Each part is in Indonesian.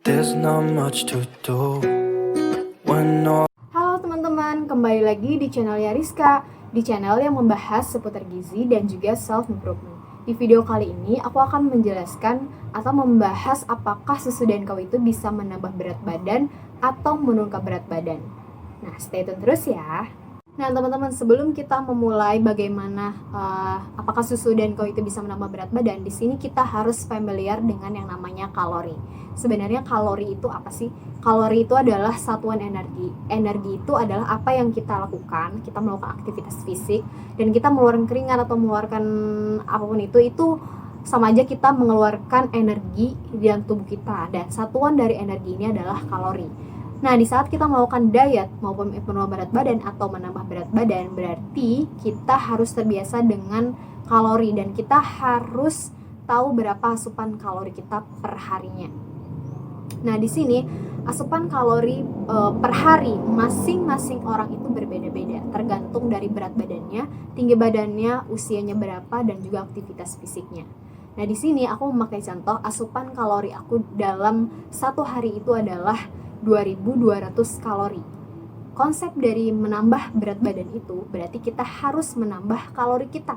There's not much to do when all Halo teman-teman, kembali lagi di channel Rizka, di channel yang membahas seputar gizi dan juga self-improvement. Di video kali ini, aku akan menjelaskan atau membahas apakah susu dan kau itu bisa menambah berat badan atau menurunkan berat badan. Nah, stay tune terus ya. Nah, teman-teman, sebelum kita memulai bagaimana apakah susu dan kau itu bisa menambah berat badan, di sini kita harus familiar dengan yang namanya kalori. Sebenarnya kalori itu apa sih? Kalori itu adalah satuan energi. Energi itu adalah apa yang kita lakukan, kita melakukan aktivitas fisik dan kita mengeluarkan keringat atau mengeluarkan apapun itu sama aja kita mengeluarkan energi di dalam tubuh kita. Dan satuan dari energi ini adalah kalori. Nah, di saat kita melakukan diet maupun menambah berat badan atau menambah berat badan, berarti kita harus terbiasa dengan kalori dan kita harus tahu berapa asupan kalori kita per harinya. Nah, di sini asupan kalori per hari masing-masing orang itu berbeda-beda, tergantung dari berat badannya, tinggi badannya, usianya berapa, dan juga aktivitas fisiknya. Nah, di sini aku memakai contoh asupan kalori aku dalam satu hari itu adalah 2200 kalori. Konsep dari menambah berat badan itu berarti kita harus menambah kalori kita.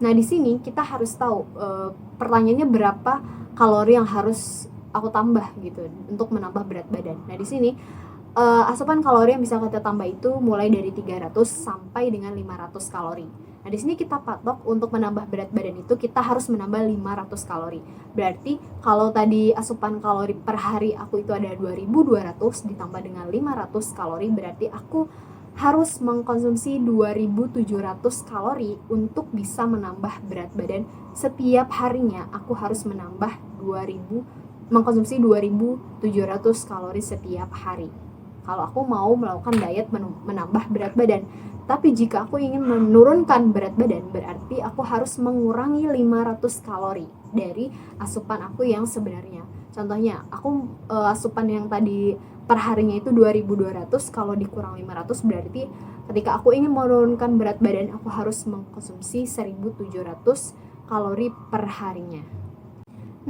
Nah, di sini kita harus tahu pertanyaannya berapa kalori yang harus aku tambah gitu untuk menambah berat badan. Nah, di sini asupan kalori yang bisa kita tambah itu mulai dari 300 sampai dengan 500 kalori. Nah, di sini kita patok untuk menambah berat badan itu kita harus menambah 500 kalori. Berarti kalau tadi asupan kalori per hari aku itu ada 2200 ditambah dengan 500 kalori, berarti aku harus mengkonsumsi 2700 kalori untuk bisa menambah berat badan. Setiap harinya aku harus mengkonsumsi 2700 kalori setiap hari kalau aku mau melakukan diet menambah berat badan. Tapi jika aku ingin menurunkan berat badan, berarti aku harus mengurangi 500 kalori dari asupan aku yang sebenarnya. Contohnya, aku asupan yang tadi per harinya itu 2200, kalau dikurang 500 berarti ketika aku ingin menurunkan berat badan, aku harus mengkonsumsi 1700 kalori per harinya.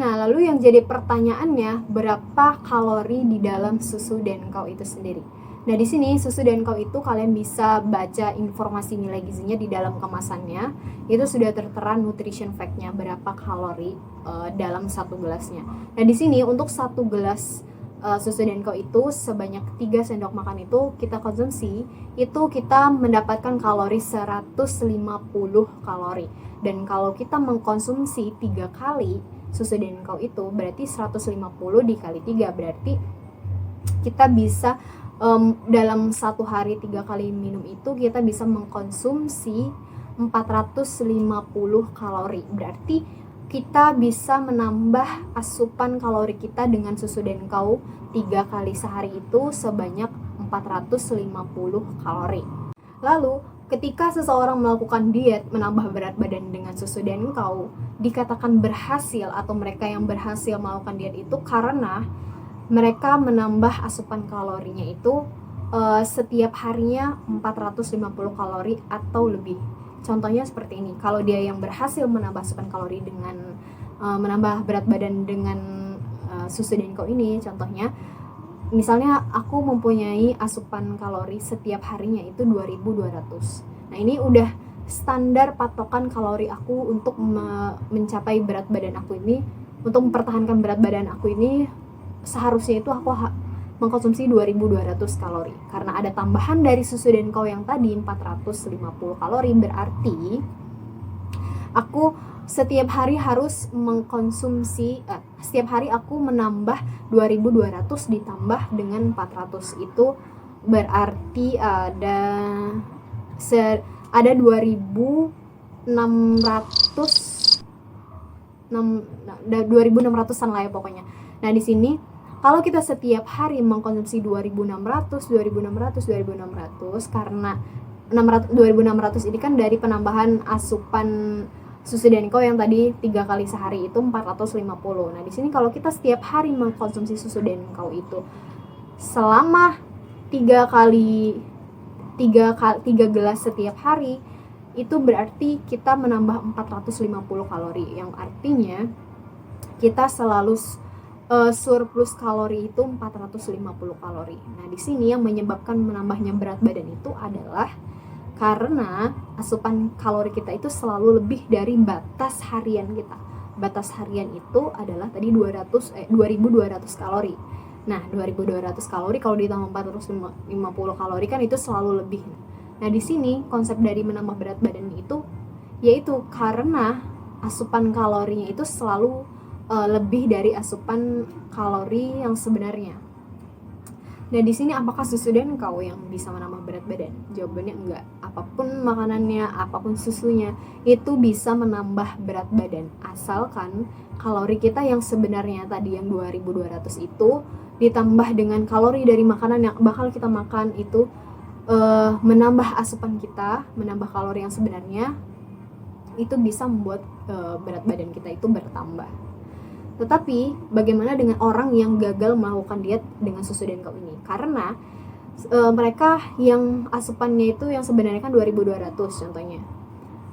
Nah, lalu yang jadi pertanyaannya, berapa kalori di dalam susu dan kau itu sendiri? Nah, di sini susu dan kau itu kalian bisa baca informasi nilai gizinya di dalam kemasannya. Itu sudah tertera nutrition fact-nya berapa kalori dalam satu gelasnya. Nah, di sini untuk satu gelas susu dan kau itu sebanyak 3 sendok makan itu kita konsumsi, itu kita mendapatkan kalori 150 kalori. Dan kalau kita mengkonsumsi 3 kali susu dan kau itu berarti 150 dikali 3, berarti kita bisa dalam satu hari 3 kali minum itu kita bisa mengkonsumsi 450 kalori. Berarti kita bisa menambah asupan kalori kita dengan susu dan kau 3 kali sehari itu sebanyak 450 kalori. Lalu ketika seseorang melakukan diet menambah berat badan dengan susu dan kau, dikatakan berhasil atau mereka yang berhasil melakukan diet itu karena mereka menambah asupan kalorinya itu setiap harinya 450 kalori atau lebih. Contohnya seperti ini, kalau dia yang berhasil menambah asupan kalori dengan menambah berat badan dengan susu dan kau ini, contohnya misalnya aku mempunyai asupan kalori setiap harinya itu 2200. Nah, ini udah standar patokan kalori aku untuk mencapai berat badan aku ini, untuk mempertahankan berat badan aku ini seharusnya itu aku mengkonsumsi 2200 kalori. Karena ada tambahan dari susu dan kau yang tadi 450 kalori, berarti aku setiap hari harus mengkonsumsi setiap hari aku menambah 2200 ditambah dengan 400, itu berarti ada 2600-an lah ya pokoknya. Nah, di sini kalau kita setiap hari mengkonsumsi 2600 karena 2600 ini kan dari penambahan asupan susu dan kau yang tadi 3 kali sehari itu 450. Nah, di sini kalau kita setiap hari mengkonsumsi susu dan kau itu selama 3 gelas setiap hari, itu berarti kita menambah 450 kalori, yang artinya kita selalu surplus kalori itu 450 kalori. Nah, di sini yang menyebabkan menambahnya berat badan itu adalah karena asupan kalori kita itu selalu lebih dari batas harian kita. Batas harian itu adalah tadi 2200 kalori. Nah, 2200 kalori kalau ditambah 450 kalori kan itu selalu lebih. Nah, di sini konsep dari menambah berat badan itu yaitu karena asupan kalorinya itu selalu lebih dari asupan kalori yang sebenarnya. Nah, di sini apakah susu dan kau yang bisa menambah berat badan? Jawabannya enggak. Apapun makanannya, apapun susunya, itu bisa menambah berat badan. Asalkan kalori kita yang sebenarnya tadi yang 2200 itu ditambah dengan kalori dari makanan yang bakal kita makan itu menambah asupan kita, menambah kalori yang sebenarnya, itu bisa membuat berat badan kita itu bertambah. Tetapi bagaimana dengan orang yang gagal melakukan diet dengan susu dan kau ini? Karena mereka yang asupannya itu yang sebenarnya kan 2200 contohnya.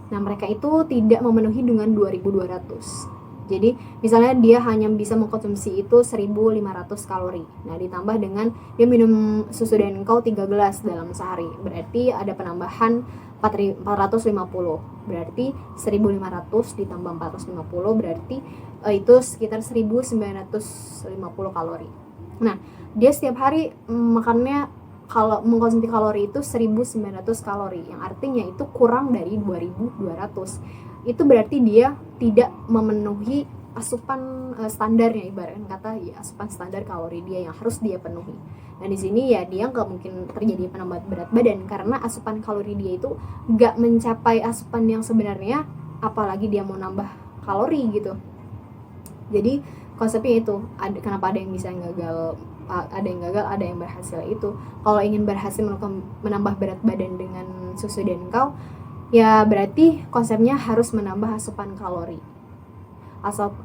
Nah, mereka itu tidak memenuhi dengan 2200. Jadi misalnya dia hanya bisa mengkonsumsi itu 1500 kalori. Nah, ditambah dengan dia minum susu dan kau 3 gelas dalam sehari. Berarti ada penambahan 450. Berarti 1500 ditambah 450 berarti itu sekitar 1950 kalori. Nah, dia setiap hari makannya kalau mengkonsumsi kalori itu 1900 kalori, yang artinya itu kurang dari 2200. Itu berarti dia tidak memenuhi asupan standarnya, ibaratkan kata ya asupan standar kalori dia yang harus dia penuhi. Nah, di sini ya dia nggak mungkin terjadi penambahan berat badan karena asupan kalori dia itu nggak mencapai asupan yang sebenarnya, apalagi dia mau nambah kalori gitu. Jadi konsepnya itu, kenapa ada yang bisa gagal, ada yang berhasil itu. Kalau ingin berhasil menambah berat badan dengan susu dan kau, ya berarti konsepnya harus menambah asupan kalori.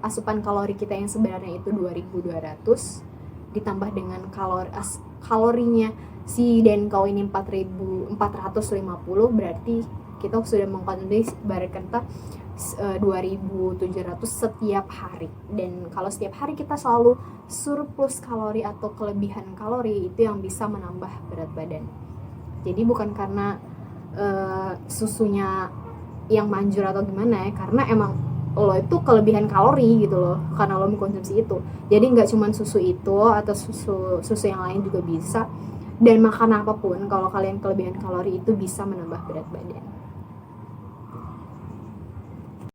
Asupan kalori kita yang sebenarnya itu 2200 ditambah dengan kalorinya si dan kau ini 4450, berarti kita sudah mengkonsumsi ibaratkan 2700 setiap hari. Dan kalau setiap hari kita selalu surplus kalori atau kelebihan kalori, itu yang bisa menambah berat badan. Jadi bukan karena susunya yang manjur atau gimana ya, karena emang lo itu kelebihan kalori gitu loh karena lo mengkonsumsi itu. Jadi nggak cuma susu itu atau susu yang lain juga bisa, dan makan apapun kalau kalian kelebihan kalori itu bisa menambah berat badan.